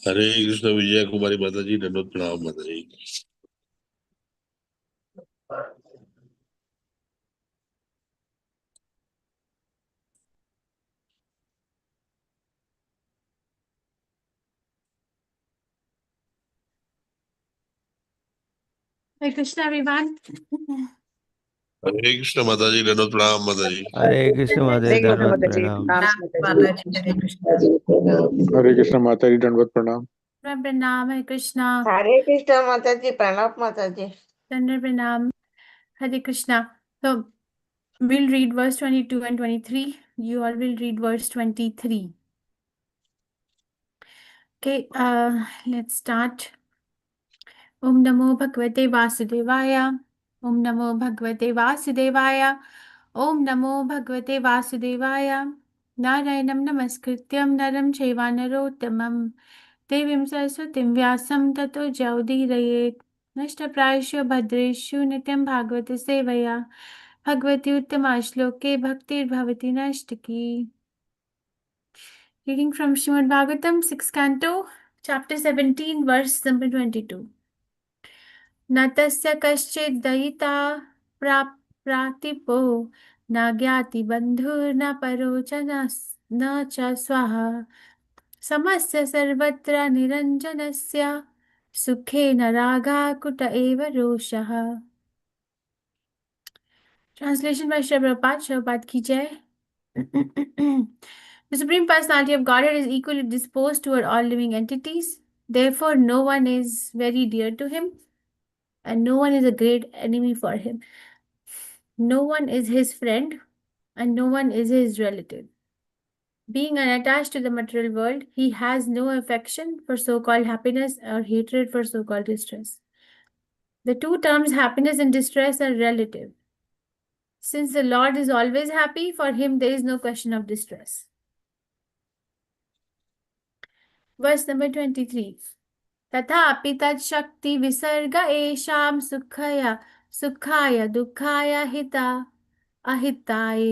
हरे कृष्ण विजय कुमारी माता जी, दंडवत प्रणाम माता जी। Hare Krishna, everyone. हरे कृष्ण माता जी, दंडवत प्रणाम माता जी। हरे कृष्ण माता जी, दंडवत प्रणाम। हरे कृष्ण माता जी, दंडवत प्रणाम। Pranam, Hare Krishna. Hare Krishna Mata जी, प्रणव माता जी। Dandar Pranam, Hare Krishna. So, we'll read verse 22 and 23. You all will read verse 23. Okay, let's start. Om Namo Bhagavate Vasudevaya. Om Namo Bhagavate Vasudevaya. Om Namo Bhagavate Vasudevaya. Narayanam Namaskrityam Naram Chaiva Narottamam Devim Saraswatim Vyasam Tato Jaudhirayet Nashtaprayashu Bhadreshu Nityam Bhagavata Sevaya Bhagavati Uttama Shloke Bhaktir Bhavati Nashtaki. Reading from Srimad Bhagavatam, 6th Canto, Chapter 17, verse number 22. न तस्य कश्चित् दयिता प्रातिपो न ज्ञाति बन्धुर्न परो च न च स्वः समस्य सर्वत्र निरञ्जनस्य सुखे न रागाकुट एव रोषः. Translation by Srila Prabhupada ki jai. The Supreme Personality of Godhead is equally disposed toward all living entities. Therefore, no one is very dear to him, and no one is a great enemy for him. No one is his friend, and no one is his relative. Being unattached to the material world, he has no affection for so-called happiness or hatred for so-called distress. The two terms happiness and distress are relative. Since the Lord is always happy, for him there is no question of distress. Verse number 23. तथापि तच्छक्ति विसर्ग एषां सुखाय दुःखाय हिता अहिताय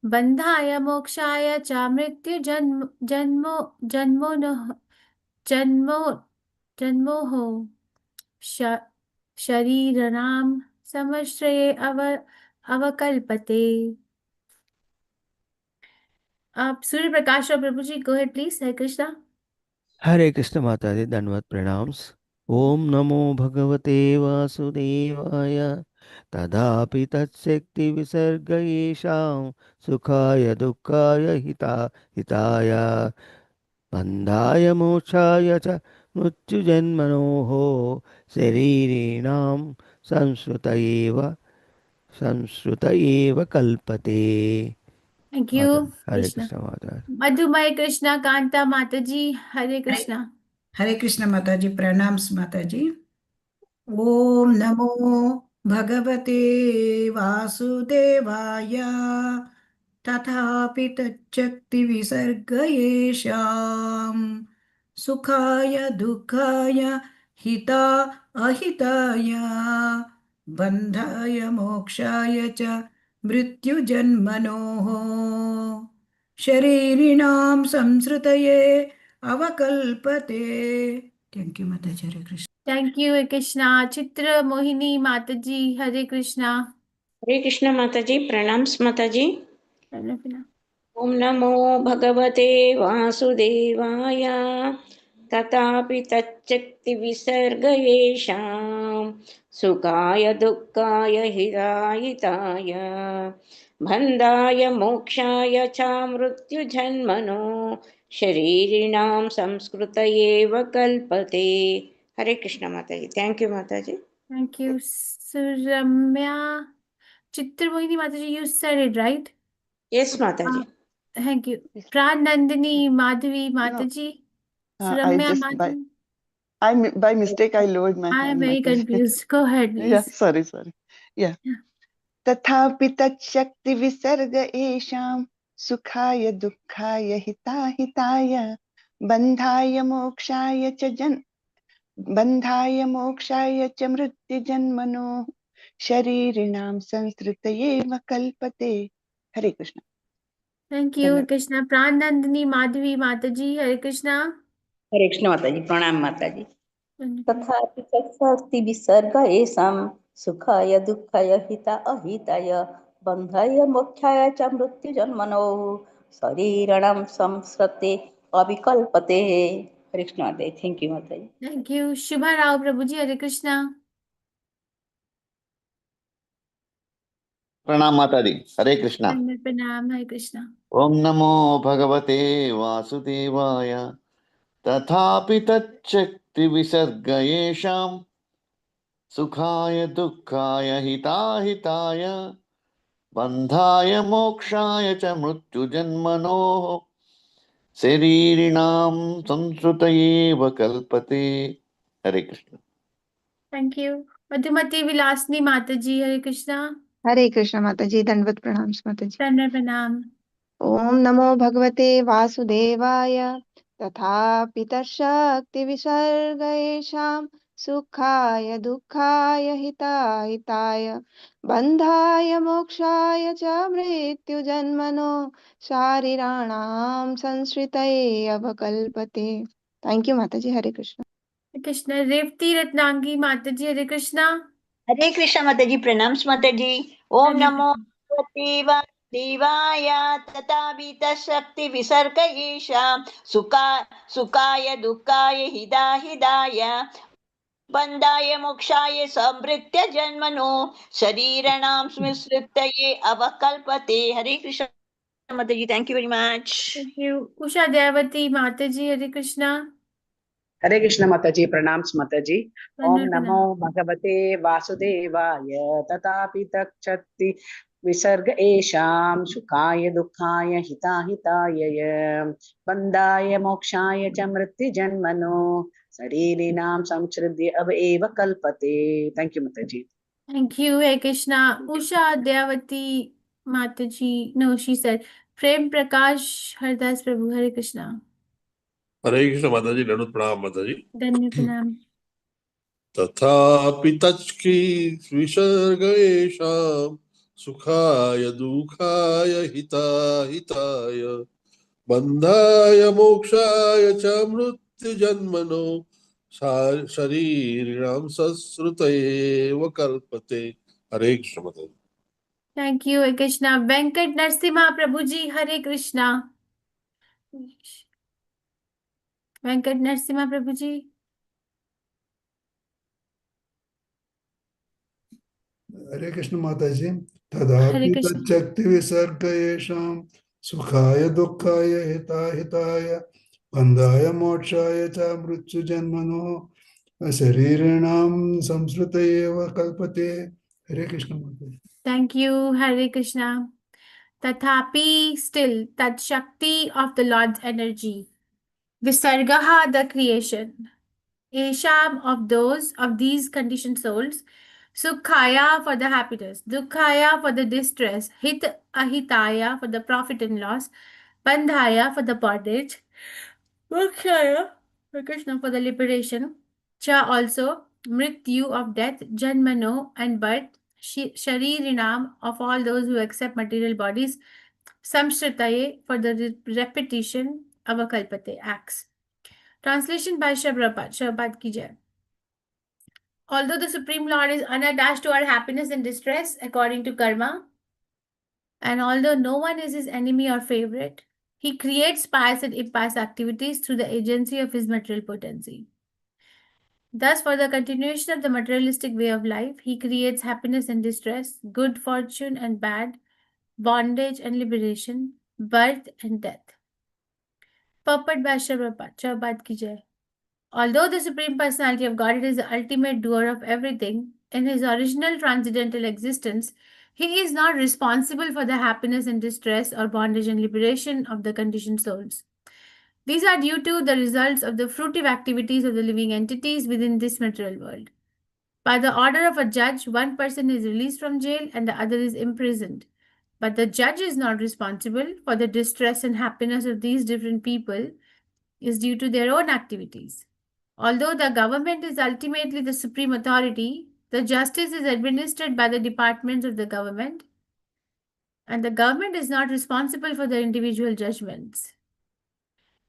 बंधाय मोक्षाय च मृत्यु जन्मो जन्मोः शरीरनाम समश्रये अवकल्पते. आप सूर्य प्रकाश और प्रभु जी, go ahead please. Hare Krishna. Hare Krishna Mata जी, दंडवत प्रणाम। ओम नमो भगवते वासुदेवाय तदापि तत्शक्ति विसर्ग येषां सुखाय दुःखाय हिताय बन्धाय मोक्षाय च मृत्युजन्मनोः शरीरिणां संश्रुत एव कल्पते। Thank you. Hare Krishna. Krishna माता। मधुमय कृष्णा कांता माता जी, हरे कृष्णा. हरे कृष्ण माता जी, प्रणाम माता जी। ओम नमो भगवते वासुदेवाय तथापि तच्चक्ति विसर्ग येषां सुखाय दुःखाय हिता अहिताय बन्धाय मोक्षाय च मृत्युजन्मनोः शरीरिणां संसृतये अवकल्पते. थैंक यू माता जी। हरे कृष्ण। Thank you Krishna. चित्र मोहिनी माता जी, हरे कृष्णा. हरे कृष्ण माता जी, प्रणाम माता जी। Pranam. ओम नमो भगवते वासुदेवाय तथापि तच्चक्ति विसर्ग येषां सुखाय दुःखाय हिताय बन्धाय मोक्षाय च मृत्युजन्मनो शरीरिणां संस्कृत एव कल्पते. हरे कृष्ण माता जी। थैंक यू माता जी। Thank you Suramya. चित्र मोहिनी माता जी, you said it right. Yes माता जी। Thank you. Pranandini Madhavi माता No, ji, I Suramya just Madhavi. by mistake I lowered my I am hand, very Mataji. confused. Go ahead Yeah, please. sorry. Yeah. तथापि तच्छक्ति विसर्ग एषां सुखाय दुःखाय हिताय बन्धाय मोक्षाय च मृत्युजन्मनो शरीरिणां संसृतयेव कल्पते. हरे Krishna. Thank you धन्यवाद। Krishna. Pranandini Madhavi माता जी, हरे कृष्णा. हरे कृष्ण माता जी, प्रणाम माता जी। Dhanvata. तथापि तत्सर्ति विसर्ग येषां सुखाय दुःखाय हिता अहिताय बन्धाय मोक्षाय च मृत्युजन्मनो शरीराणां संसृते अविकल्पते। हरे कृष्ण माता जी, थैंक यू माता जी। Thank you. Shubha Rao Prabhuji, Hare Krishna. प्रणाम माता दी। हरे Krishna. Dhanvat Pranam, Hare Krishna. ओम नमो भगवते वासुदेवाय तथापि तच्चक्ति विसर्ग येषां सुखाय दुःखाय हिताहिताय बन्धाय मोक्षाय च मृत्युजन्मनोः शरीरिणां संसृतये एव कल्पते। हरे Krishna. Thank you. Madhumati Vilasni Mataji, Hare Krishna. Hare Krishna Mata जी, दंडवत प्रणाम माता जी। Dhanvat Pranam. ओम नमो भगवते वासुदेवाय तथापि तच्छक्तिविसर्गेषां सुखाय दुःखाय हिताहिताय बन्धाय मोक्षाय च मृत्युजन्मनो शारीराणां संसृतये अवकल्पते। थैंक यू माता जी। हरे Krishna. Hare Krishna. Revati Ratnangi Mataji, Hare Krishna. Hare Krishna Mata ji, प्रणाम माता जी। ओम Dhanvat नमो Pranam. भगवते वासुदेवाय तथापि तत्शक्ति विसर्ग येषां सुखाय दुःखाय हिताय बन्धाय मोक्षाय समृत्य जन्मनो शरीराणां स्मृतये अवकल्पते। Hare Krishna Mata ji, thank you very much. Thank you. Usha Devati Mataji, Hare Krishna. Hare Krishna Mata ji, प्रणाम माता जी। ओम Dhanvat नमो Pranam. भगवते वासुदेवाय तथापि तच्छक्ति विसर्ग एषां सुखाय दुःखाय हिताहिताय बन्धाय मोक्षाय च मृत्युजन्मनो शरीरिणां संसृत्य अब एव कल्पते। थैंक यू माता जी। Thank you, Hare Krishna. Usha Devati Mataji. No, she said. Prem Prakash Hardas Prabhu, Hare Krishna. Hare Krishna Mata जी, दंडवत प्रणाम माता जी। Dhanvat Pranam. तथापि तच्की विसर्गेषां सुखाय दुःखाय हिताय बन्धाय मोक्षाय च मृत्युजन्मनो शरीरिणां संसृतये कल्पते। हरे कृष्ण माता जी। Thank you, Hare Krishna. Venkat Narasimha Prabhuji, Hare Krishna. Venkat Narasimha Prabhuji. Hare Krishna Mata ji. Hare तथापि Krishna. तच्चक्ति विसर्ग येषां सुखाय दुःखाय हिताय बन्धाय मोक्षाय च मृत्युजन्मनो शरीरिणां संसृतये एव कल्पते। हरे कृष्ण माता जी। Thank you, Hare Krishna. Tathapi, still, that Shakti of the Lord's energy. Visargaha, the creation. Esham, of those, of these conditioned souls. Sukhaya, for the happiness. Dukhaya, for the distress. Ahitaya, for the profit and loss. Bandhaya, for the bondage. Mokshaya, for Krishna, for the liberation. Cha, also. Mrityu, of death. Janmano, and birth. Sharirinam, of all those who accept material bodies. Samshritaye, for the repetition. Avakalpate, acts. Translation by Shabad ki jai. Although the Supreme Lord is unattached to our happiness and distress according to karma, and although no one is his enemy or favorite, he creates pious and impious activities through the agency of his material potency. Thus, for the continuation of the materialistic way of life, he creates happiness and distress, good fortune and bad, bondage and liberation, birth and death. Purport by Shabad ki jai. Although the Supreme Personality of Godhead is the ultimate doer of everything, in his original transcendental existence, he is not responsible for the happiness and distress or bondage and liberation of the conditioned souls. These are due to the results of the fruitive activities of the living entities within this material world. By the order of a judge, one person is released from jail and the other is imprisoned. But the judge is not responsible for the distress and happiness of these different people is due to their own activities. Although the government is ultimately the supreme authority, the justice is administered by the departments of the government, and the government is not responsible for the individual judgments.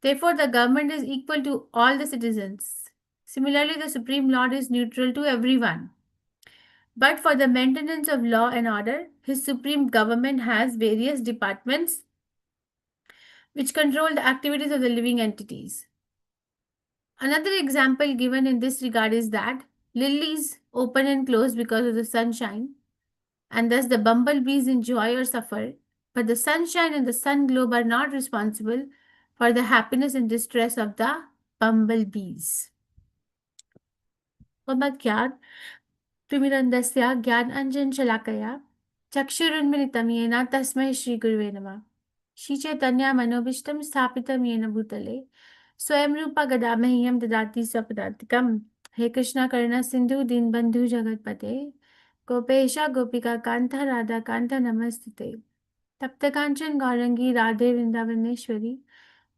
Therefore, the government is equal to all the citizens. Similarly, the Supreme Lord is neutral to everyone. But for the maintenance of law and order, his supreme government has various departments which control the activities of the living entities. Another example given in this regard is that lilies open and close because of the sunshine, and thus the bumblebees enjoy or suffer, but the sunshine and the sun globe are not responsible for the happiness and distress of the bumblebees. Omagyan, Tumirandasya Gyan Anjan Shalakaya, Chakshurunmilitam Yena Tasmai Shri Guruve Namah. Shri Chaitanya Manobishtam Sthapitam Yena Bhutale, Swayam Rupa Gadamahyam Dadati Swapadantikam. He Krishna Karuna Sindhu Dinbandhu Jagatpate, Gopesha Gopika Kanta Radha Kanta Namastute. Tapta Kanchan Gaurangi Radhe Vrindavaneshwari,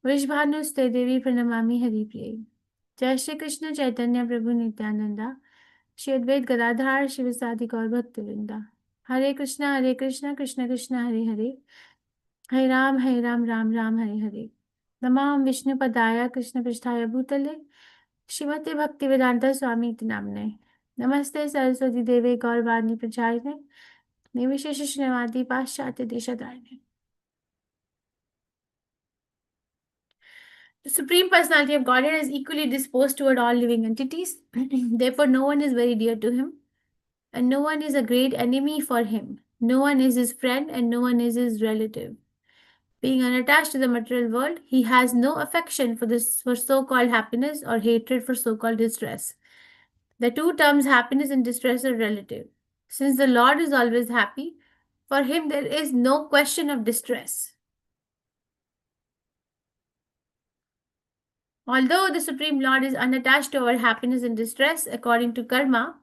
Vishbhanuste Devi Pranamami Haripriye. Jai Shri Krishna Chaitanya Prabhu Nityananda, Shri Advait Gadadhar Shivasadi Gaur Bhaktivinoda. Hare Krishna, Krishna Krishna, Hare Hare, Hare Ram, Ram Ram, Hare Hare. Namam Vishnu Padaya Krishna Pristhaya Bhutale, Shrimati Bhaktivedanta Swami iti Namne. Namaste Saraswati Deve Gaurvani Pracharine, Nivishesha Shnevati Paschatya Deshadarine. The Supreme Personality of Godhead is equally disposed toward all living entities. Therefore, no one is very dear to him, and no one is a great enemy for him. No one is his friend, and no one is his relative. Being unattached to the material world, he has no affection for so-called happiness or hatred for so-called distress. The two terms happiness and distress are relative. Since the Lord is always happy, for him there is no question of distress. Although the Supreme Lord is unattached to our happiness and distress according to karma,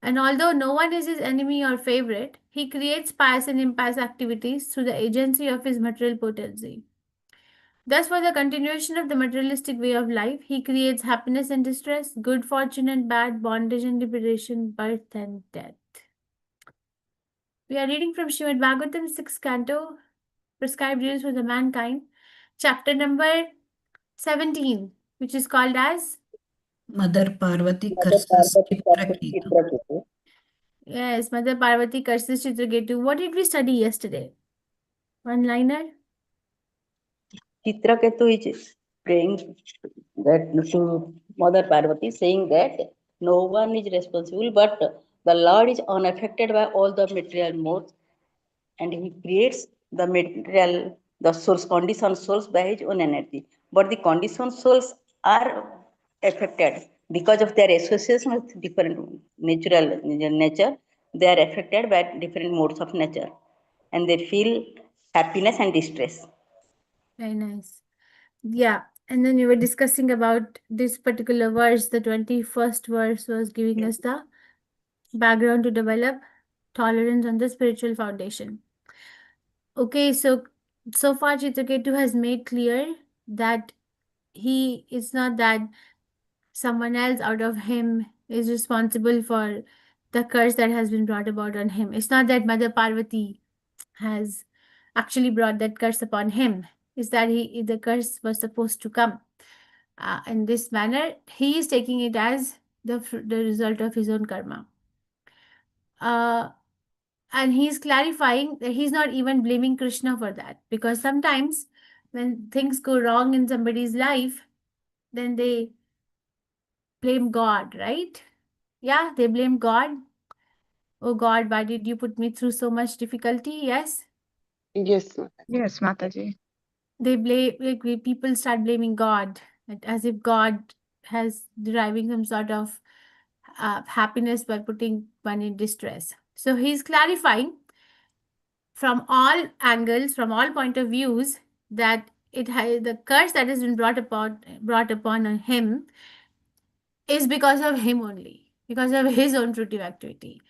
and although no one is his enemy or favorite, he creates pious and impious activities through the agency of his material potency. Thus, for the continuation of the materialistic way of life, he creates happiness and distress, good fortune and bad, bondage and liberation, birth and death. We are reading from Srimad Bhagavatam 6th Canto, Prescribed Rules for the Mankind, chapter number 17, which is called as Mother Parvati curses Chitraketu. Yes, Mother Parvati curses Chitraketu. What did we study yesterday? One liner? Chitraketu is praying that to Mother Parvati, saying that no one is responsible, but the Lord is unaffected by all the material modes, and he creates the material, the souls, conditioned souls by his own energy. But the conditioned souls are affected because of their association with different natural nature. They are affected by different modes of nature, and they feel happiness and distress. Very nice. Yeah, and then we were discussing about this particular verse. The 21st verse was giving us the background to develop tolerance on the spiritual foundation. Okay, so far Chitraketu has made clear that it's not that someone else out of him is responsible for the curse that has been brought about on him. It's not that Mother Parvati has actually brought that curse upon him. It's that the curse was supposed to come in this manner. He is taking it as the result of his own karma. And he's clarifying that he's not even blaming Krishna for that, because sometimes when things go wrong in somebody's life, then they blame God, right? Yeah, they blame God. Oh God, why did you put me through so much difficulty? Yes? Yes, Mataji. They blame, people start blaming God, as if God has deriving some sort of happiness by putting one in distress. So he's clarifying from all angles, from all point of views, that the curse that has been brought upon him is because of him only, because of his own fruitive activity.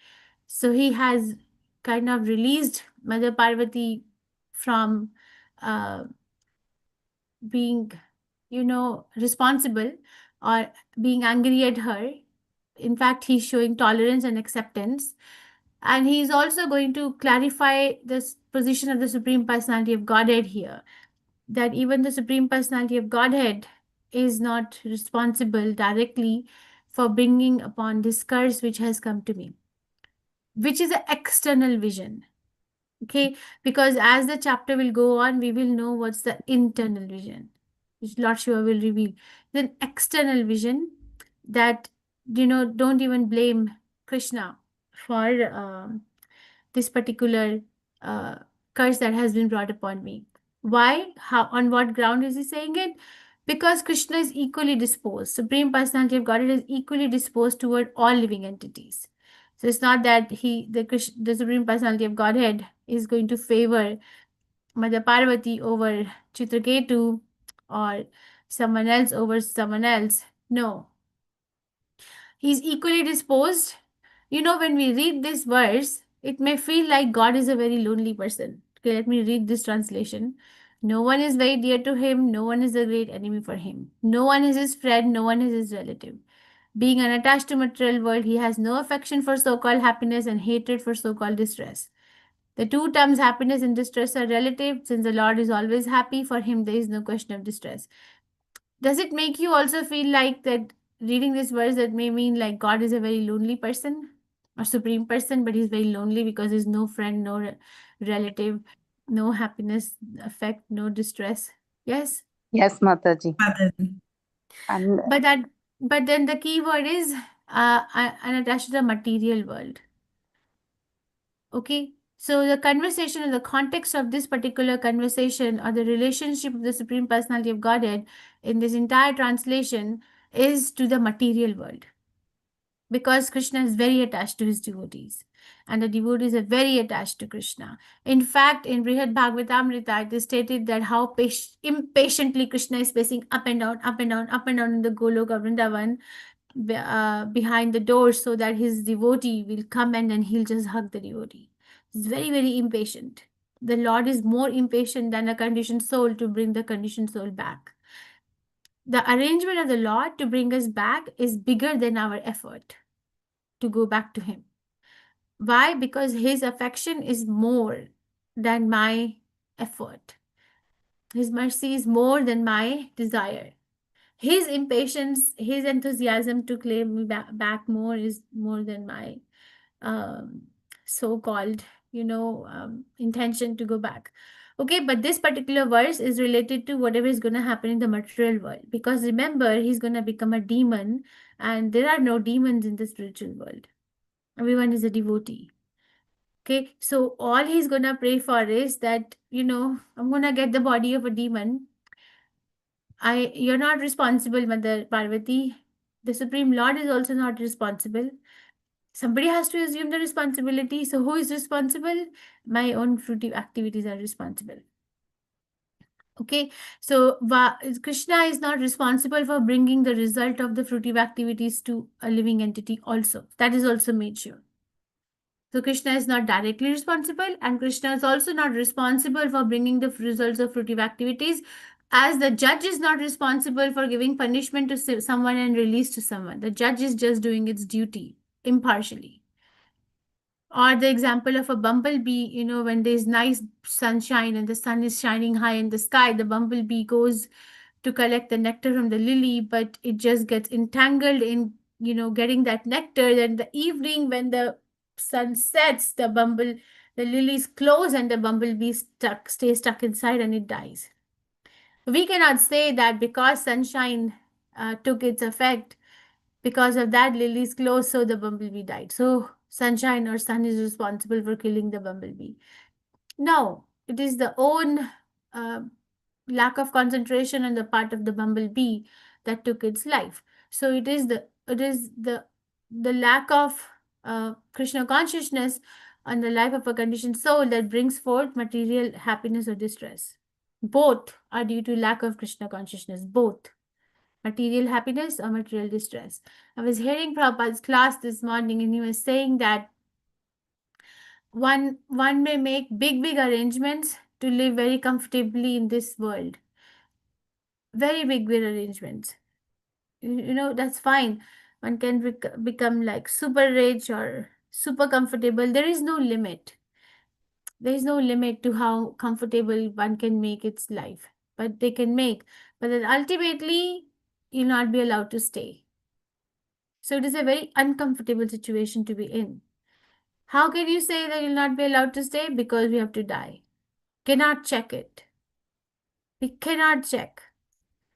So he has kind of released Mother Parvati from being, responsible or being angry at her. In fact, he's showing tolerance and acceptance. And he's also going to clarify this position of the Supreme Personality of Godhead here, that even the Supreme Personality of Godhead is not responsible directly for bringing upon this curse which has come to me, which is an external vision. Okay, because as the chapter will go on, we will know what's the internal vision, which Lord Shiva will reveal. Then external vision that, don't even blame Krishna for this particular curse that has been brought upon me. Why? How? On what ground is he saying it? Because Krishna is equally disposed. Supreme Personality of Godhead is equally disposed toward all living entities. So it's not that the Supreme Personality of Godhead is going to favor Mother Parvati over Chitraketu or someone else over someone else. No. He's equally disposed. When we read this verse, it may feel like God is a very lonely person. Okay, let me read this translation. No one is very dear to him. No one is a great enemy for him. No one is his friend. No one is his relative. Being unattached to material world, he has no affection for so-called happiness and hatred for so-called distress. The two terms happiness and distress are relative. Since the Lord is always happy, for him there is no question of distress. Does it make you also feel like that reading this verse that may mean like God is a very lonely person or supreme person, but he's very lonely because there's no friend, no relative, no happiness, affect, no distress? Yes? Yes, Mataji. Mataji. And But then the key word is unattached to the material world. Okay, so the conversation, or the context of this particular conversation, or the relationship of the Supreme Personality of Godhead in this entire translation is to the material world. Because Krishna is very attached to his devotees, and the devotees are very attached to Krishna. In fact, in Brihad Bhagavatamrita, it is stated that how impatiently Krishna is pacing up and down, up and down, up and down in the Goloka Vrindavan behind the door, so that his devotee will come and then he'll just hug the devotee. He's very, very impatient. The Lord is more impatient than a conditioned soul to bring the conditioned soul back. The arrangement of the Lord to bring us back is bigger than our effort to go back to him. Why? Because his affection is more than my effort. His mercy is more than my desire. His impatience, his enthusiasm to claim me back more is more than my so-called, intention to go back. Okay, but this particular verse is related to whatever is going to happen in the material world. Because remember, he's going to become a demon, and there are no demons in the spiritual world. Everyone is a devotee. Okay, so all he's going to pray for is that, I'm going to get the body of a demon. You're not responsible, Mother Parvati. The Supreme Lord is also not responsible. Somebody has to assume the responsibility. So who is responsible? My own fruitive activities are responsible. Okay, so Krishna is not responsible for bringing the result of the fruitive activities to a living entity also. That is also made sure. So Krishna is not directly responsible, and Krishna is also not responsible for bringing the results of fruitive activities, as the judge is not responsible for giving punishment to someone and release to someone. The judge is just doing its duty impartially. Or the example of a bumblebee, when there's nice sunshine and the sun is shining high in the sky, the bumblebee goes to collect the nectar from the lily, but it just gets entangled in, getting that nectar. Then the evening when the sun sets, the lilies close and the bumblebee stays stuck inside and it dies. We cannot say that because sunshine took its effect, because of that lilies closed, so the bumblebee died. So sunshine or sun is responsible for killing the bumblebee. No, it is the own lack of concentration on the part of the bumblebee that took its life. So it is the lack of Krishna consciousness on the life of a conditioned soul that brings forth material happiness or distress. Both are due to lack of Krishna consciousness. Both. Material happiness or material distress. I was hearing Prabhupada's class this morning, and he was saying that one may make big arrangements to live very comfortably in this world. Very big arrangements. That's fine. One can become like super rich or super comfortable. There is no limit. There is no limit to how comfortable one can make its life. but they can make, but then ultimately you'll not be allowed to stay. So it is a very uncomfortable situation to be in. How can you say that you'll not be allowed to stay? Because we have to die. Cannot check it. We cannot check.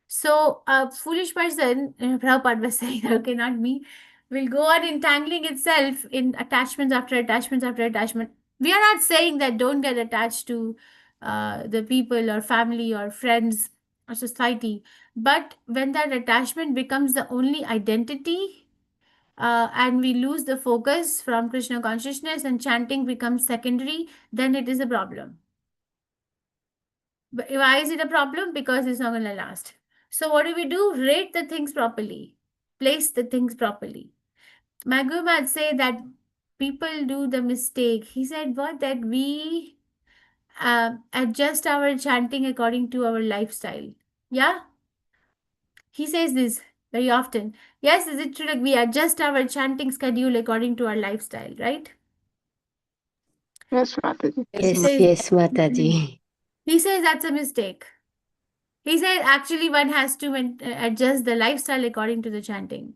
So a foolish person, Prabhupada was saying, okay, not me, will go on entangling itself in attachments after attachments after attachment. We are not saying that don't get attached to the people or family or friends or society. But when that attachment becomes the only identity, and we lose the focus from Krishna consciousness and chanting becomes secondary, then it is a problem. But why is it a problem? Because it's not going to last. So what do? Rate the things properly. Place the things properly. My Guru Maharaj say that people do the mistake. He said what? That we adjust our chanting according to our lifestyle. Yeah? He says this very often. Yes, is it true? Like we adjust our chanting schedule according to our lifestyle, right? Yes, Mataji. Yes, Mataji. He says that's a mistake. He said actually one has to adjust the lifestyle according to the chanting.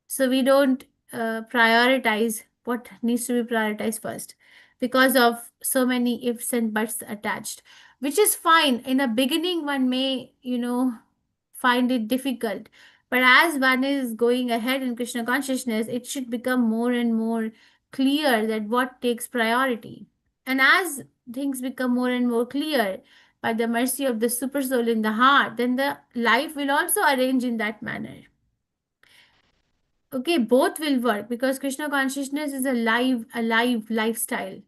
So we don't prioritize what needs to be prioritized first because of so many ifs and buts attached, which is fine. In the beginning, one may, find it difficult. But as one is going ahead in Krishna consciousness, it should become more and more clear that what takes priority. And as things become more and more clear by the mercy of the super soul in the heart, then the life will also arrange in that manner. Okay, both will work because Krishna consciousness is a alive lifestyle.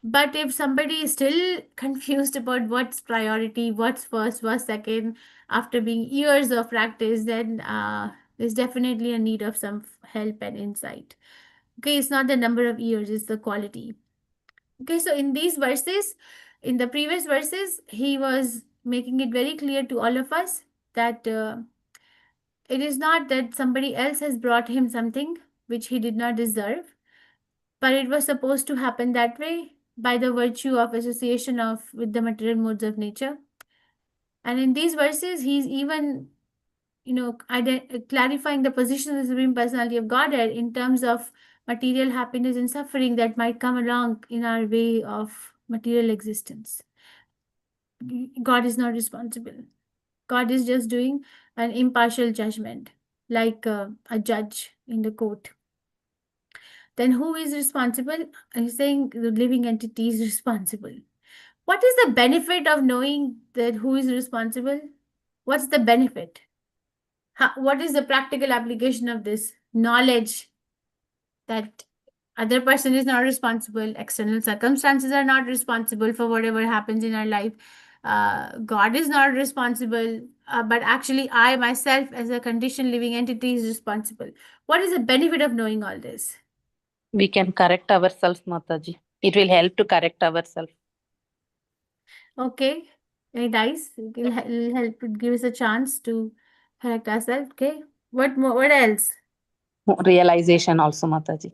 But if somebody is still confused about what's priority, what's first, what's second, after being years of practice, then there's definitely a need of some help and insight. Okay, it's not the number of years, it's the quality. Okay, so in these verses, in the previous verses, he was making it very clear to all of us that it is not that somebody else has brought him something which he did not deserve, but it was supposed to happen that way by the virtue of association with the material modes of nature. And in these verses, he's even, clarifying the position of the Supreme Personality of Godhead in terms of material happiness and suffering that might come along in our way of material existence. God is not responsible. God is just doing an impartial judgment, like a judge in the court. Then who is responsible? He's saying the living entity is responsible. What is the benefit of knowing that who is responsible? What's the benefit? What is the practical application of this knowledge that other person is not responsible, external circumstances are not responsible for whatever happens in our life? God is not responsible, but actually I myself as a conditioned living entity is responsible. What is the benefit of knowing all this? We can correct ourselves, Mataji. It will help to correct ourselves. Okay, very nice. It will help to give us a chance to correct ourselves. Okay, what more? What else? Realization also, Mataji.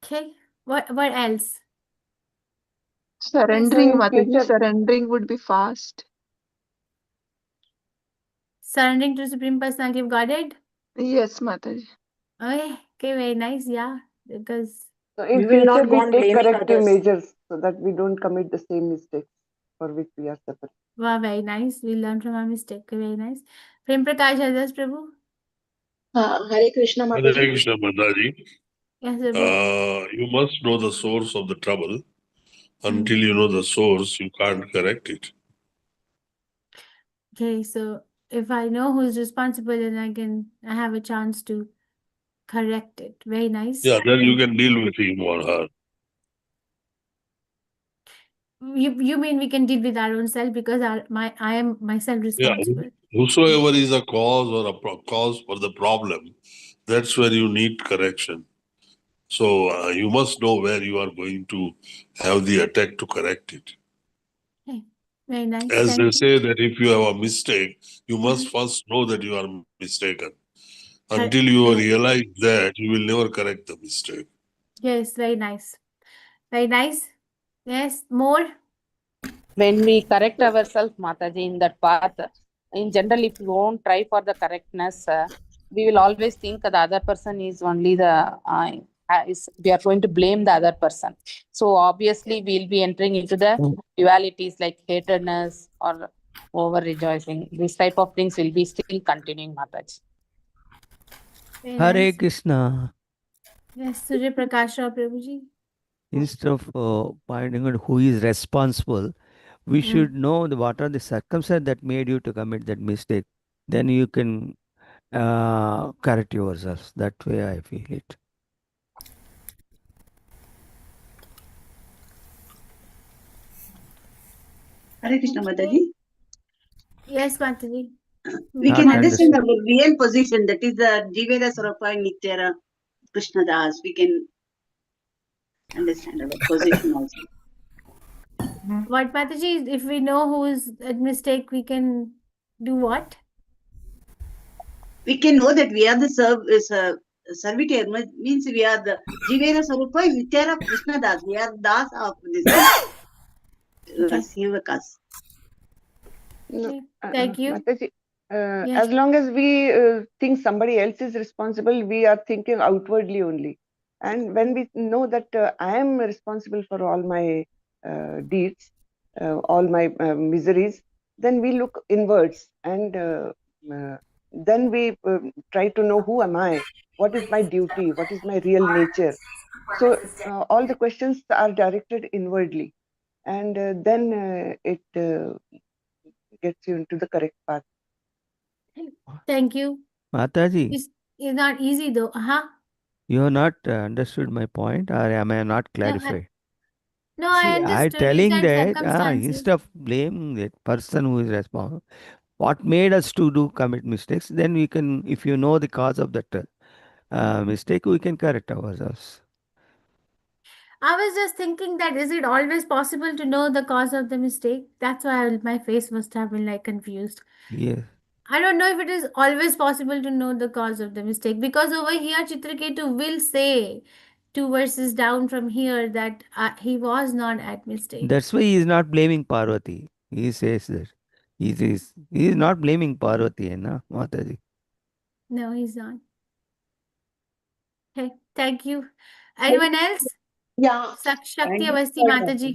Okay, what else? Surrendering, So in Mataji. future- Surrendering would be fast. Surrendering to Supreme Personality of Godhead? Yes, Mataji. Okay, very nice. Yeah, because So We in will future, not go we on take blaming corrective others. measures so that we don't commit the same mistakes for which we are separate. wow, very nice. We learn from our mistake. Okay, very nice. Prem Prakash Hadas Prabhu. Hare Krishna Hare Mataji. Krishna, Mataji. Yes, Prabhu. You must know the source of the trouble. Until you know the source, you can't correct it. Okay, so if I know who's responsible, then I have a chance to correct it. Very nice. Yeah, then you can deal with him or her. You mean we can deal with our own self because I am myself Yeah, responsible. whosoever is a cause or a cause for the problem, that's where you need correction. So you must know where you are going to have the attack to correct it. Okay, very nice. As Thank they you. say that if you have a mistake, you must first know that you are mistaken. Until you realize that, you will never correct the mistake. Yes, very nice. Very nice. Yes, more. When we correct ourselves, Mataji, in that path, in general, if we won't try for the correctness, we will always think the other person is only the, we are going to blame the other person. So obviously, we'll be entering into the dualities like hatredness or over rejoicing. This type of things will be still continuing, Mataji. Very Hare nice. Krishna. Yes, Surya Prakash Rao Prabhuji. Instead of finding out who is responsible, we should know what are the circumstances that made you to commit that mistake. Then you can correct yourselves. That way I feel it. Hare Krishna Mataji. Yes, Mataji. We can understand our real position, that is the Jivera Swarupa Nityara Krishna Das. We can understand our position also. What, Mataji? If we know who is at mistake, we can do what? We can know that we are the servitor, means we are the Jivera Swarupa Nityara Krishna Das. We are Das of this Sevakas. Okay. Thank you. Mataji, Yes. as long as we think somebody else is responsible, we are thinking outwardly only. And when we know that I am responsible for all my deeds, all my miseries, then we look inwards and then we try to know who am I, what is my duty, what is my real nature. So all the questions are directed inwardly, and then it gets you into the correct path. Thank you. Mataji, It's not easy though. you have not understood my point, or am I not clarified? No, I See, I understood. You telling said that circumstances. instead of blaming that person who is responsible, what made us to commit mistakes, then we can, if you know the cause of that mistake, we can correct ourselves. I was just thinking that is it always possible to know the cause of the mistake? That's why my face must have been like confused. Yes. I don't know if it is always possible to know the cause of the mistake, because over here Chitraketu will say 2 verses down from here that he was not at mistake. That's why he is not blaming Parvati. He says that. He is not blaming Parvati, na, Mataji. No, he's not. Okay, thank you. Anyone else? Yeah. Shakti Avasti Mataji.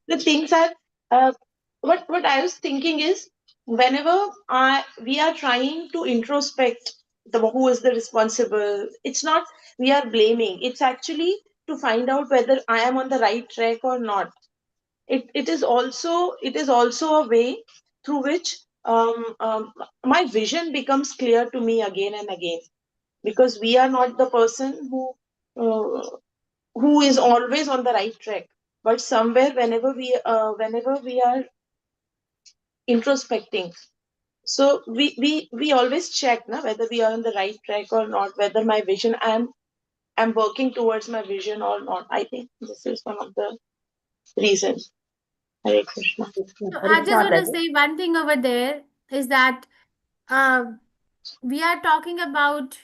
The things are, what I was thinking is, whenever we are trying to introspect who is the responsible, it's not we are blaming. It's actually to find out whether I am on the right track or not. It is also a way through which my vision becomes clear to me again and again, because we are not the person who is always on the right track, but somewhere whenever we are introspecting, so we always check whether we are on the right track or not, whether my vision I'm working towards my vision or not. I think this is one of the reasons. Hare Krishna. So I just want to say one thing over there is that we are talking about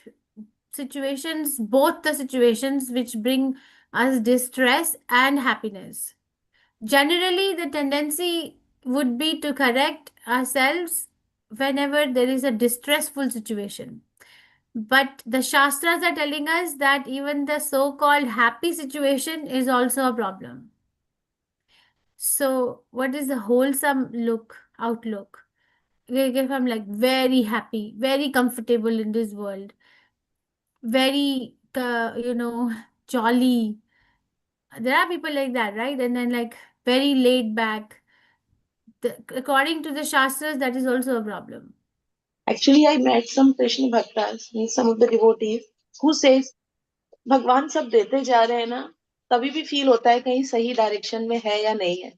situations, both the situations which bring us distress and happiness. Generally, the tendency would be to correct ourselves whenever there is a distressful situation. But the Shastras are telling us that even the so-called happy situation is also a problem. So, what is the wholesome outlook? If I'm like very happy, very comfortable in this world, very, jolly. There are people like that, right? And then like very laid back. According to the Shastras, that is also a problem. Actually, I met some Krishna Bhaktas, means some of the devotees, who says, भगवान सब देते जा रहे हैं ना, तभी भी feel होता है कहीं सही डायरेक्शन में है या नहीं है.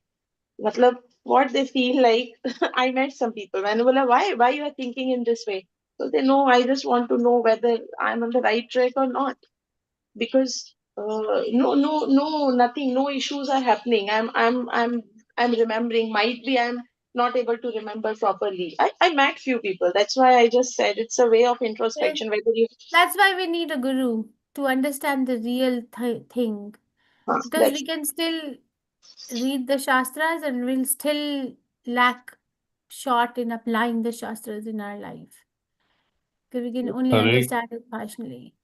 मतलब what they feel like. I met some people, मैंने बोला why you are thinking in this way? So they know, I just want to know whether I'm on the right track or not, because nothing, no issues are happening. I'm remembering. Might be I'm not able to remember properly. I met few people. That's why I just said it's a way of introspection. Whether you That's why we need a guru to understand the real thing. Because we can still read the Shastras and we'll still lack short in applying the Shastras in our life. Because we can only Hare, understand it partially.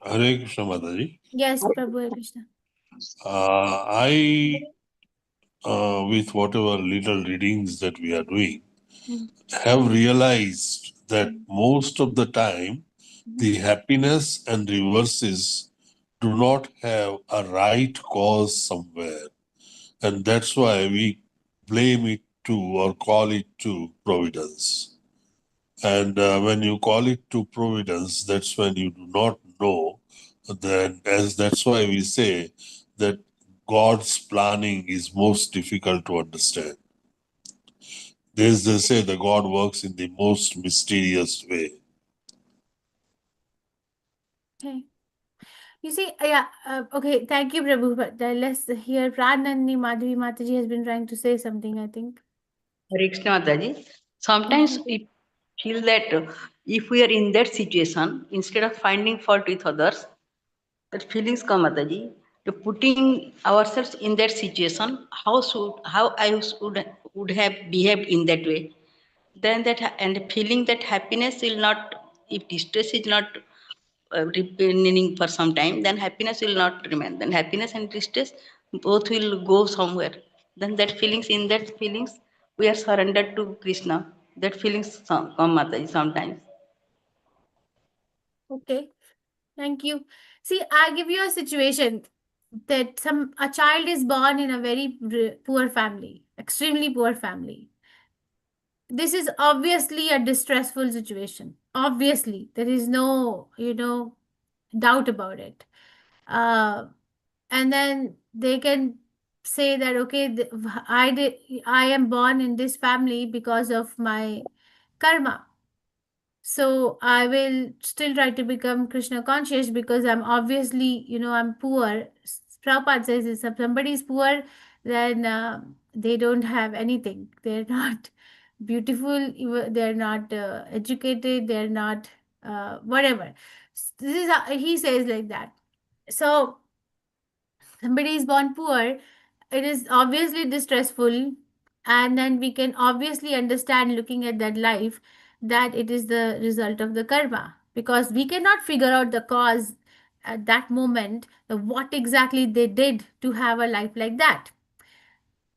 Hare Krishna Mataji. Yes, Prabhu Hare Krishna. I, with whatever little readings that we are doing, have realized that most of the time the happiness and reverses do not have a right cause somewhere. And that's why we blame it to or call it to providence. And when you call it to providence, that's when you do not know. Then, as that's why we say that God's planning is most difficult to understand. They say that God works in the most mysterious way. Okay. You see, okay, thank you, Prabhu. But let's hear Pranandi Madhavi Mataji has been trying to say something, I think. Hare Krishna Mataji. Sometimes we feel that if we are in that situation, instead of finding fault with others, that feelings come, Mataji. To putting ourselves in that situation, how I would have behaved in that way. Then and feeling that happiness will not, if distress is not remaining for some time, then happiness will not remain. Then happiness and distress both will go somewhere. Then in that feelings, we are surrendered to Krishna. That feelings come, Mataji, sometimes. Okay, thank you. See, I give you a situation that a child is born in a very poor family, extremely poor family. This is obviously a distressful situation. Obviously, there is no, doubt about it. And then they can say that, okay, I am born in this family because of my karma. So I will still try to become Krishna conscious because I'm obviously, I'm poor. Prabhupada says if somebody is poor, then they don't have anything. They're not beautiful, they're not educated, they're not whatever. This is he says like that. So somebody is born poor, it is obviously distressful, and then we can obviously understand looking at that life that it is the result of the karma, because we cannot figure out the cause at that moment, what exactly they did to have a life like that.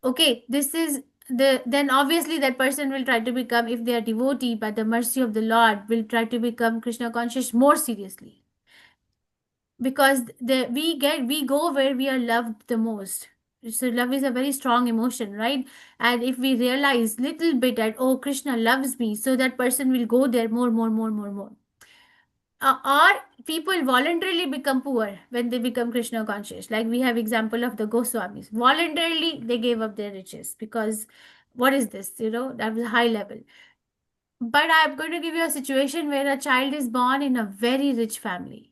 Okay, this is then obviously that person will try to become, if they are devotee by the mercy of the Lord, will try to become Krishna conscious more seriously, because we go where we are loved the most. So love is a very strong emotion, right? And if we realize little bit that, oh, Krishna loves me, so that person will go there more. Or people voluntarily become poor when they become Krishna conscious, like we have example of the Goswamis. Voluntarily they gave up their riches, because what is this, that was high level. But I'm going to give you a situation where a child is born in a very rich family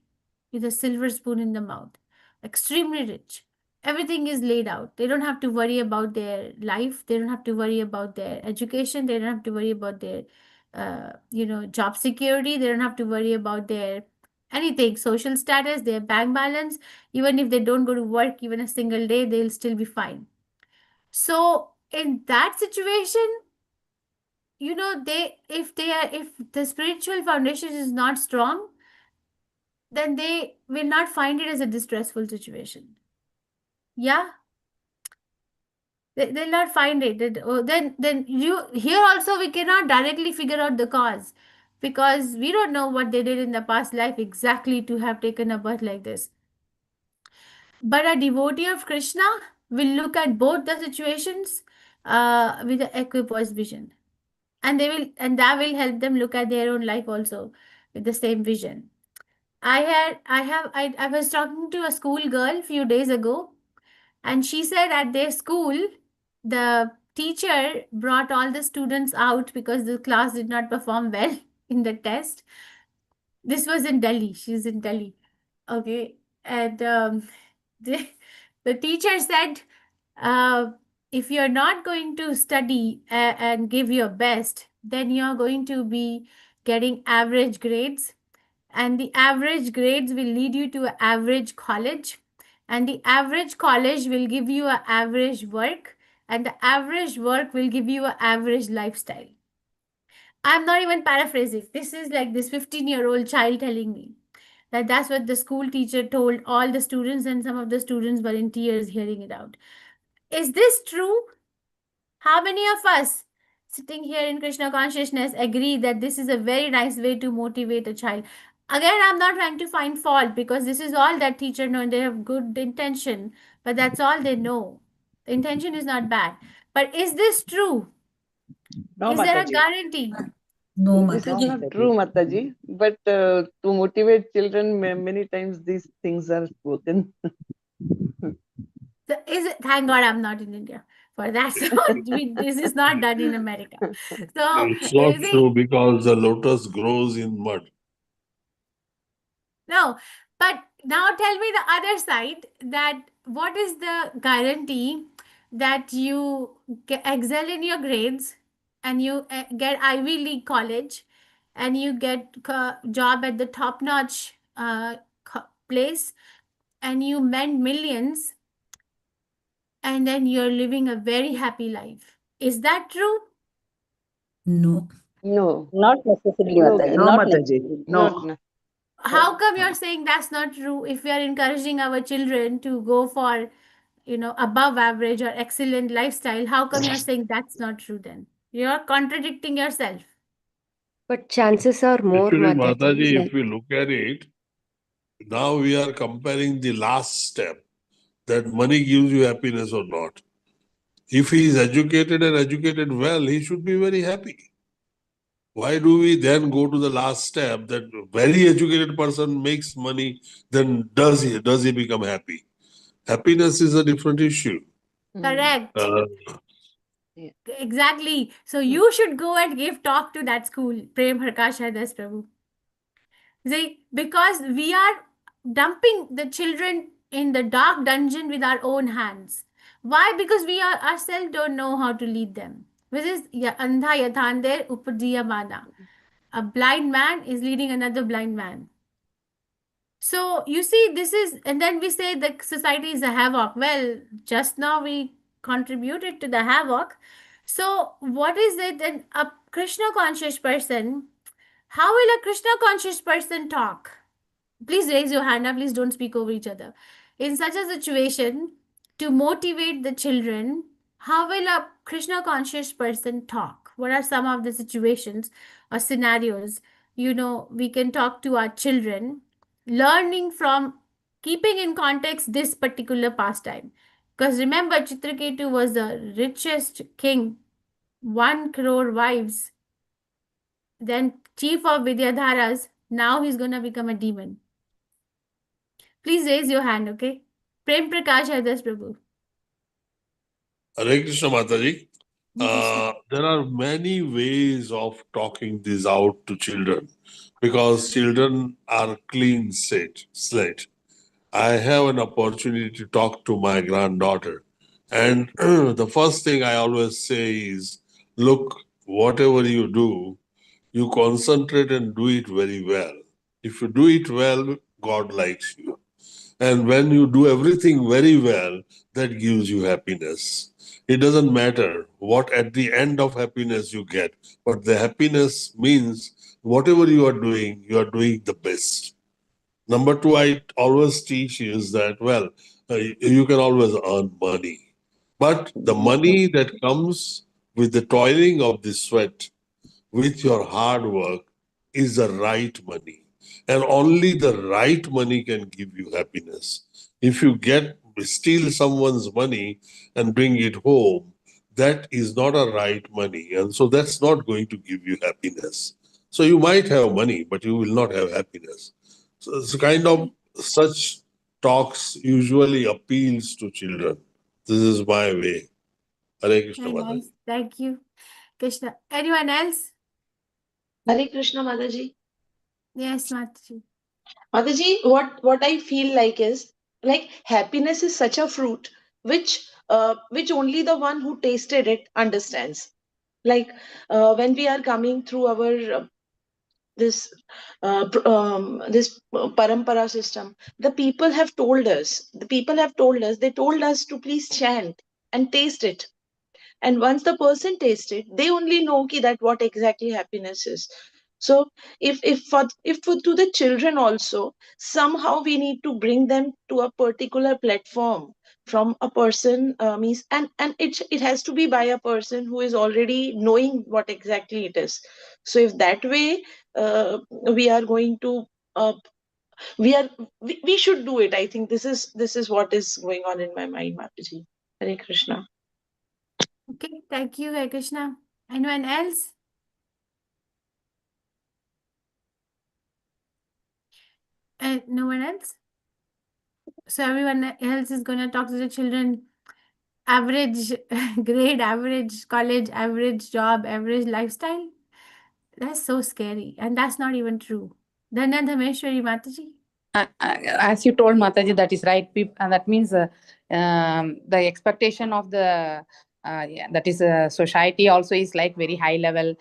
with a silver spoon in the mouth, extremely rich. Everything is laid out. They don't have to worry about their life. They don't have to worry about their education. They don't have to worry about their, job security. They don't have to worry about their anything, social status, their bank balance. Even if they don't go to work even a single day, they'll still be fine. So in that situation, if the spiritual foundation is not strong, then they will not find it as a distressful situation. Yeah, they'll not find it. Then you here also we cannot directly figure out the cause, because we don't know what they did in the past life exactly to have taken a birth like this. But a devotee of Krishna will look at both the situations with an equipoise vision, and that will help them look at their own life also with the same vision. I was talking to a school girl few days ago, and she said at their school the teacher brought all the students out because the class did not perform well in the test. This was in Delhi. She's in Delhi. Okay. And the teacher said, if you're not going to study and give your best, then you're going to be getting average grades. And the average grades will lead you to an average college. and the average college will give you an average work, and the average work will give you an average lifestyle. I'm not even paraphrasing. This is like this 15-year-old child telling me that that's what the school teacher told all the students, and some of the students were in tears hearing it out. Is this true? How many of us sitting here in Krishna consciousness agree that this is a very nice way to motivate a child? Again, I'm not trying to find fault, because this is all that teacher know. They have good intention, but that's all they know. The intention is not bad. But is this true? No, Is there a Mataji. guarantee? No, This is Mataji. not true, Mataji. But to motivate children, many times these things are spoken. So thank God I'm not in India for that. So this is not done in America. So It's not see, true because the lotus grows in mud. no, but now tell me the other side, that what is the guarantee that you excel in your grades, and you get Ivy League college, and you get job at the top notch place, and you mend millions, and then you're living a very happy life? Is that true? No. No. Not necessarily, No, Mataji. No, Not Mataji. necessarily. No. How come you're saying that's not true if we are encouraging our children to go for, above average or excellent lifestyle? How come you're saying that's not true then? You're contradicting yourself. But chances are more, Actually, Mataji. Mataji, if we look at it, now we are comparing the last step, that money gives you happiness or not. If he is educated and educated well, he should be very happy. Why do we then go to the last step, that very educated person makes money, then does he become happy? Happiness is a different issue. Correct. Yeah. Exactly. So you should go and give talk to that school, Prem Prakash Hadas Prabhu. See, because we are dumping the children in the dark dungeon with our own hands. Why? Because we ourselves don't know how to lead them. This is andha yathander upadiya mana. A blind man is leading another blind man. So you see, this is, and then we say the society is a havoc. Well, just now we contributed to the havoc. So what is it? Then a Krishna conscious person, how will a Krishna conscious person talk? Please raise your hand up. Please don't speak over each other. In such a situation, to motivate the children, how will a Krishna conscious person talk? What are some of the situations or scenarios? We can talk to our children, learning from, keeping in context this particular pastime. Because remember, Chitraketu was the richest king, 1 crore wives, then chief of Vidyadharas. Now he's going to become a demon. Please raise your hand, okay? Prem Prakash Hadas Prabhu. Hare Krishna Mataji. There are many ways of talking this out to children, because children are clean slate. I have an opportunity to talk to my granddaughter, and the first thing I always say is, look, whatever you do, you concentrate and do it very well. If you do it well, God likes you. And when you do everything very well, that gives you happiness. It doesn't matter what at the end of happiness you get, but the happiness means whatever you are doing the best. Number two, I always teach is that, you can always earn money. But the money that comes with the toiling of the sweat, with your hard work, is the right money. And only the right money can give you happiness. If you steal someone's money and bring it home, that is not a right money. And so that's not going to give you happiness. So you might have money, but you will not have happiness. So it's kind of such talks usually appeals to children. This is my way. Hare Krishna Very Mataji. nice. Thank you, Krishna. Anyone else? Hare Krishna, Mataji. Yes, Mataji. Mataji, what I feel like is, like, happiness is such a fruit which only the one who tasted it understands. Like when we are coming through our this parampara system, the people have told us. They told us to please chant and taste it. And once the person tastes it, they only know that what exactly happiness is. So if to the children also, somehow we need to bring them to a particular platform from a person, means, and it has to be by a person who is already knowing what exactly it is. So if that way we are going to we should do it. I think this is what is going on in my mind, Mataji. Hare Krishna. Okay, thank you, Hare Krishna. Anyone else? No one else? So everyone else is going to talk to the children. Average grade, average college, average job, average lifestyle. That's so scary. And that's not even true. Dhanya Dhameshwari Mataji. As you told, Mataji, that is right. And that means the expectation of the that is society also is like very high level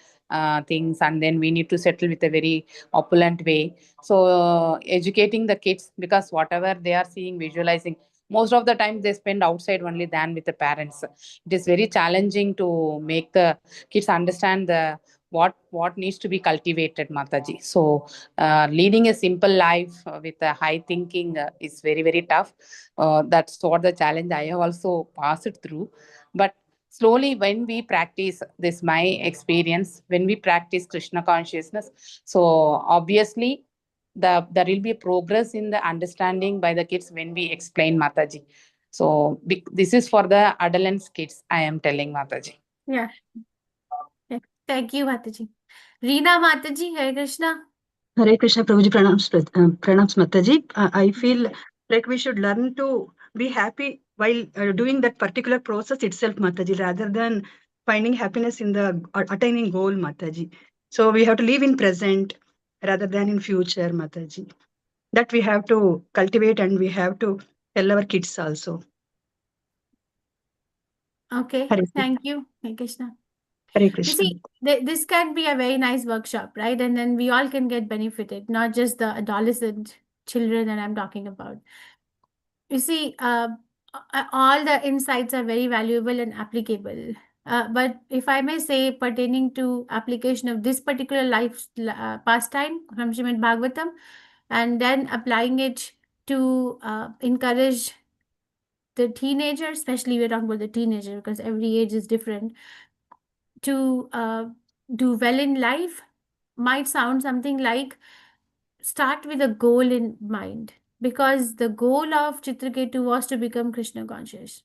things, and then we need to settle with a very opulent way. So educating the kids, because whatever they are seeing, visualizing, most of the time they spend outside only than with the parents. It is very challenging to make the kids understand the what needs to be cultivated, Mataji. So leading a simple life with a high thinking is very, very tough. That's what the challenge I have also passed through. But slowly, when we practice this, my experience, when we practice Krishna consciousness, so obviously there will be progress in the understanding by the kids when we explain, Mataji. So this is for the adolescent kids, I am telling, Mataji. Yeah. Thank you, Mataji. Reena Mataji, Hare Krishna. Hare Krishna, Prabhuji, pranams Mataji. I feel like we should learn to be happy while doing that particular process itself, Mataji, rather than finding happiness in the attaining goal, Mataji. So we have to live in present rather than in future, Mataji. That we have to cultivate, and we have to tell our kids also. Okay, thank you, Hare Krishna. Hare You Krishna. see, this can be a very nice workshop, right? And then we all can get benefited, not just the adolescent children that I'm talking about. You see, all the insights are very valuable and applicable. But if I may say, pertaining to application of this particular life pastime from Srimad Bhagavatam, and then applying it to encourage the teenager, especially we're talking about the teenager because every age is different, to do well in life might sound something like start with a goal in mind, because the goal of Chitraketu was to become Krishna conscious.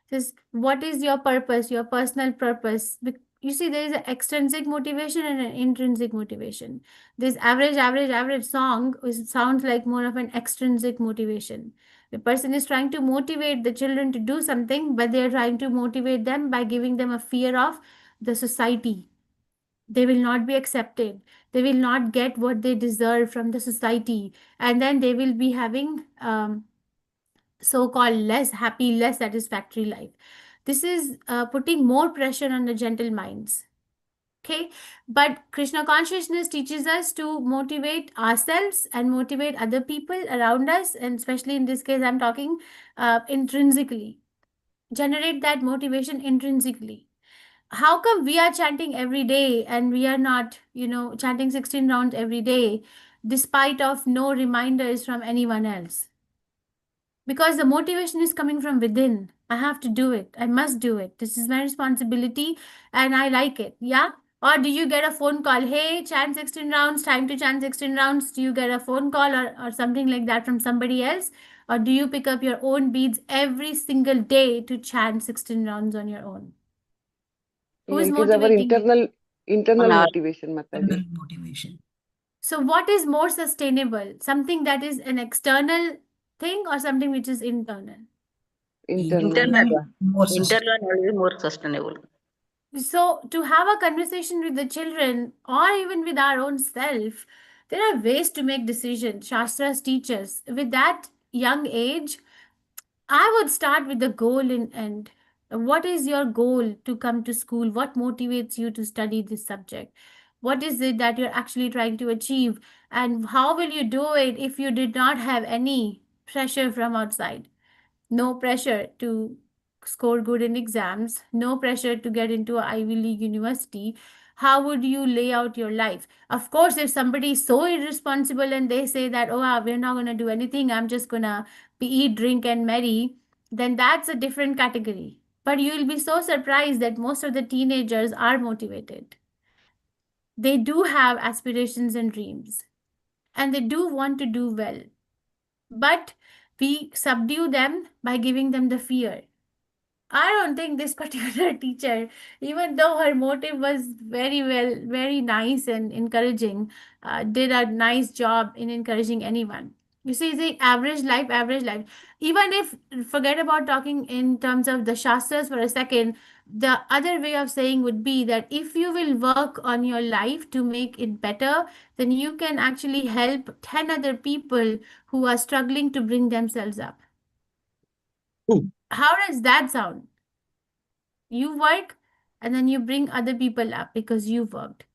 Says, what is your purpose, your personal purpose? You see, there is an extrinsic motivation and an intrinsic motivation. This average song sounds like more of an extrinsic motivation. The person is trying to motivate the children to do something, but they are trying to motivate them by giving them a fear of the society. They will not be accepted. They will not get what they deserve from the society. And then they will be having so-called less happy, less satisfactory life. This is putting more pressure on the gentle minds. Okay, but Krishna consciousness teaches us to motivate ourselves and motivate other people around us, and especially in this case, I'm talking intrinsically. Generate that motivation intrinsically. How come we are chanting every day and we are not, chanting 16 rounds every day, despite of no reminders from anyone else? Because the motivation is coming from within. I have to do it. I must do it. This is my responsibility and I like it. Yeah? Or do you get a phone call? Hey, chant 16 rounds, time to chant 16 rounds. Do you get a phone call or something like that from somebody else? Or do you pick up your own beads every single day to chant 16 rounds on your own? Who is It is our motivating you? internal motivation, Mataji. Motivation. So what is more sustainable? Something that is an external thing or something which is internal? Internal. More Internal more sustainable. So to have a conversation with the children or even with our own self, there are ways to make decisions. Shastras teach us. With that young age, I would start with the goal in end. What is your goal to come to school? What motivates you to study this subject? What is it that you're actually trying to achieve? And how will you do it if you did not have any pressure from outside? No pressure to score good in exams, no pressure to get into a Ivy League university. How would you lay out your life? Of course, if somebody is so irresponsible and they say that, oh, we're not going to do anything, I'm just going to eat, drink, and marry, then that's a different category. But you'll be so surprised that most of the teenagers are motivated. They do have aspirations and dreams, and they do want to do well. But we subdue them by giving them the fear. I don't think this particular teacher, even though her motive was very nice and encouraging, did a nice job in encouraging anyone. You see, the average life, average life. Even if, forget about talking in terms of the Shastras for a second, the other way of saying would be that if you will work on your life to make it better, then you can actually help 10 other people who are struggling to bring themselves up. How does that sound? You work and then you bring other people up because you worked.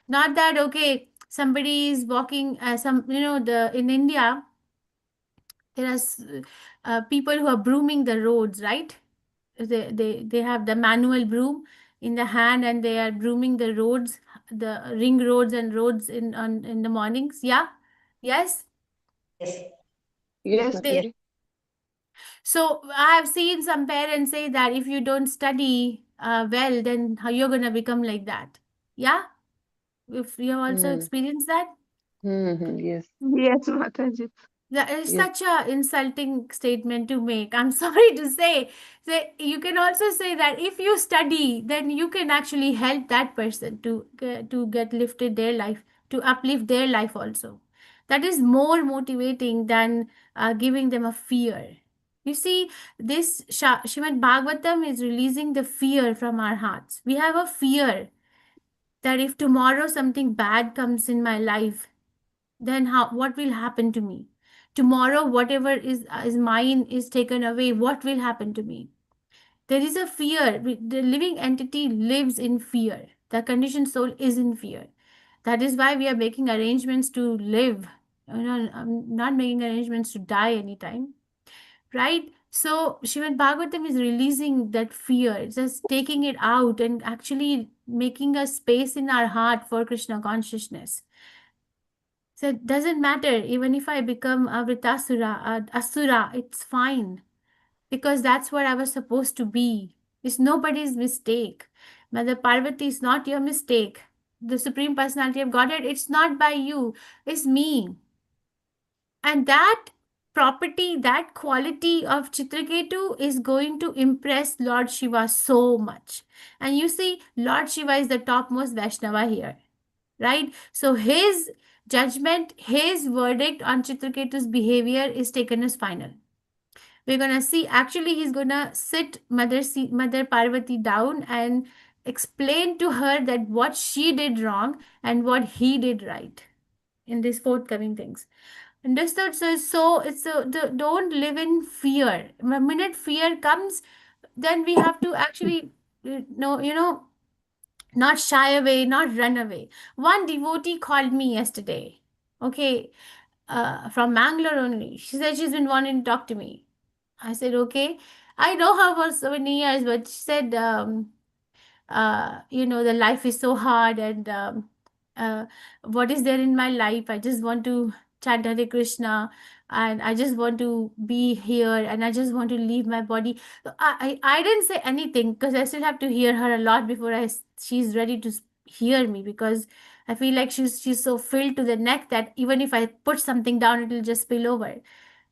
Not that, okay, somebody is walking, in India, there are people who are brooming the roads, right? They have the manual broom in the hand and they are brooming the roads, the ring roads and roads in the mornings. Yeah? Yes? Yes, They, Mataji. so I have seen some parents say that if you don't study well, then how you're going to become like that. Yeah? If you have also experienced that? Yes. Yes, Mataji. That is Yes. such a insulting statement to make. I'm sorry to say. You can also say that if you study, then you can actually help that person to get lifted their life, to uplift their life also. That is more motivating than giving them a fear. You see, this Srimad Bhagavatam is releasing the fear from our hearts. We have a fear that if tomorrow something bad comes in my life, then what will happen to me? Tomorrow, whatever is mine is taken away, what will happen to me? There is a fear. The living entity lives in fear. The conditioned soul is in fear. That is why we are making arrangements to live. I'm not making arrangements to die anytime, right? So Srimad Bhagavatam is releasing that fear, just taking it out and actually making a space in our heart for Krishna consciousness. So it doesn't matter, even if I become a Vritasura, Asura, it's fine. Because that's what I was supposed to be. It's nobody's mistake. Mother Parvati is not your mistake. The Supreme Personality of Godhead, it's not by you, it's me. And that property, that quality of Chitraketu is going to impress Lord Shiva so much. And you see, Lord Shiva is the topmost Vaishnava here, right? So his judgment, his verdict on Chitraketu's behavior is taken as final. We're going to see, actually, he's going to sit Mother Parvati down and explain to her that what she did wrong and what he did right in these forthcoming things. Understood? Don't live in fear. The minute fear comes, then we have to actually, not shy away, not run away. One devotee called me yesterday, okay, from Mangalore only. She said she's been wanting to talk to me. I said, okay. I know her for so many years, but she said, the life is so hard and what is there in my life? I just want to chant Hare Krishna and I just want to be here and I just want to leave my body. So I didn't say anything because I still have to hear her a lot before she's ready to hear me, because I feel like she's so filled to the neck that even if I put something down, it will just spill over.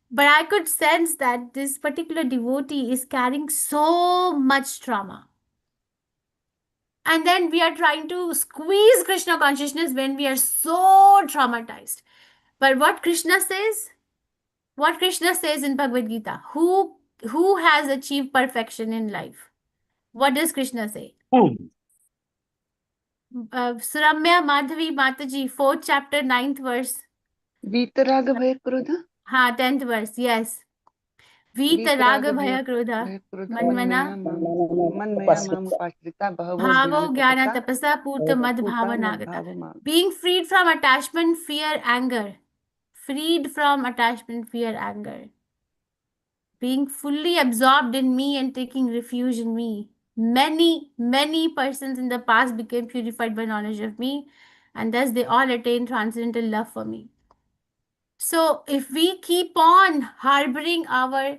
But I could sense that this particular devotee is carrying so much trauma. And then we are trying to squeeze Krishna consciousness when we are so traumatized. But what Krishna says in Bhagavad Gita, who has achieved perfection in life? What does Krishna say? Suramya Madhavi Mataji, 4th chapter, 9th verse. Vitaraga Bhaya Krodha? 10th verse, yes. वीतराग भय क्रोधा मन्मना मन्मया माम उपाश्रिता बहवो भावो ज्ञान ज्ञान तपसा तपसा पूर्त मद भावनागता. Being freed from attachment, fear, anger. Freed from attachment, fear, anger. Being fully absorbed in me and taking refuge in me. Many persons in the past became purified by knowledge of me, and thus they all attained transcendental love for me. So if we keep on harboring our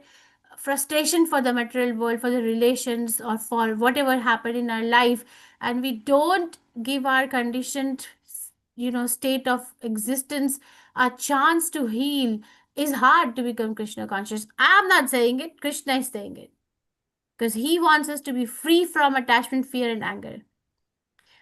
frustration for the material world, for the relations, or for whatever happened in our life, and we don't give our conditioned state of existence a chance to heal, is hard to become Krishna conscious. I'm not saying it, Krishna is saying it, because he wants us to be free from attachment, fear, and anger.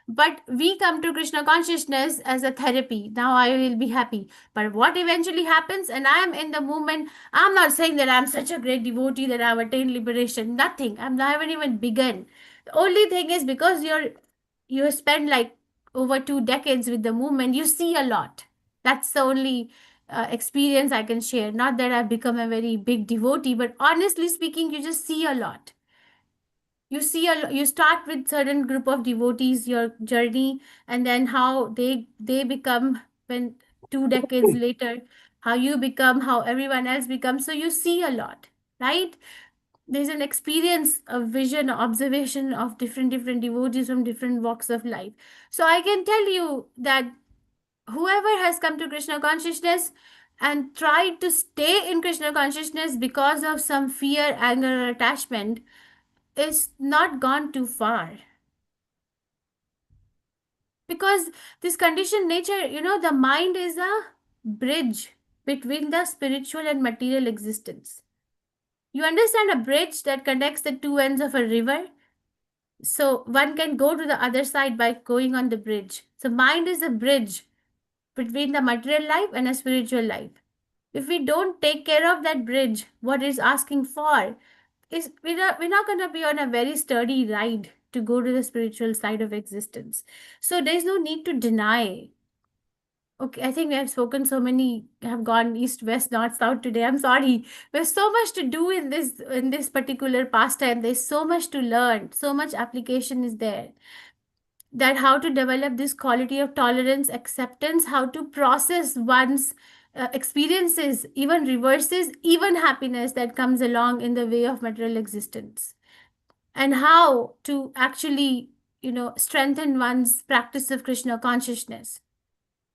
But we come to Krishna consciousness as a therapy. Now I will be happy. But what eventually happens, and I am in the movement, I'm not saying that I'm such a great devotee that I've attained liberation. Nothing. I haven't even begun. The only thing is, because you spend like over 2 decades with the movement, you see a lot. That's the only experience I can share. Not that I've become a very big devotee, but honestly speaking, you just see a lot. You start with certain group of devotees, your journey, and then how they become, when 2 decades later, how you become, how everyone else becomes. So you see a lot, right? There's an experience, a vision, observation of different devotees from different walks of life. So I can tell you that whoever has come to Krishna consciousness and tried to stay in Krishna consciousness because of some fear, anger, or attachment is not gone too far. Because this conditioned nature, the mind is a bridge between the spiritual and material existence. You understand a bridge that connects the two ends of a river? So one can go to the other side by going on the bridge. So mind is a bridge between the material life and a spiritual life. If we don't take care of that bridge, what it's asking for is we're not going to be on a very sturdy ride to go to the spiritual side of existence. So there's no need to deny. Okay, I think we have spoken so many, have gone east, west, north, south today. I'm sorry. There's so much to do in this particular pastime. There's so much to learn. So much application is there. That how to develop this quality of tolerance, acceptance, how to process one's experiences, even reverses, even happiness that comes along in the way of material existence, and how to actually, strengthen one's practice of Krishna consciousness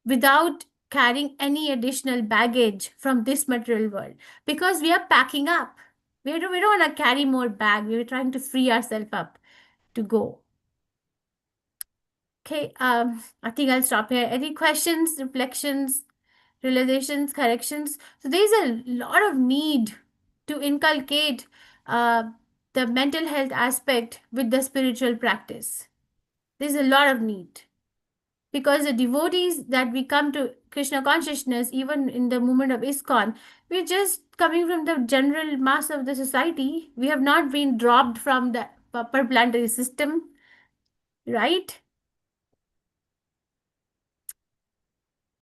without carrying any additional baggage from this material world, because we are packing up. We don't want to carry more bag. We're trying to free ourselves up to go. Okay, I think I'll stop here. Any questions, reflections, realizations, corrections? So there's a lot of need to inculcate the mental health aspect with the spiritual practice. There's a lot of need. Because the devotees that we come to Krishna consciousness, even in the movement of ISKCON, we're just coming from the general mass of the society. We have not been dropped from the upper planetary system, right?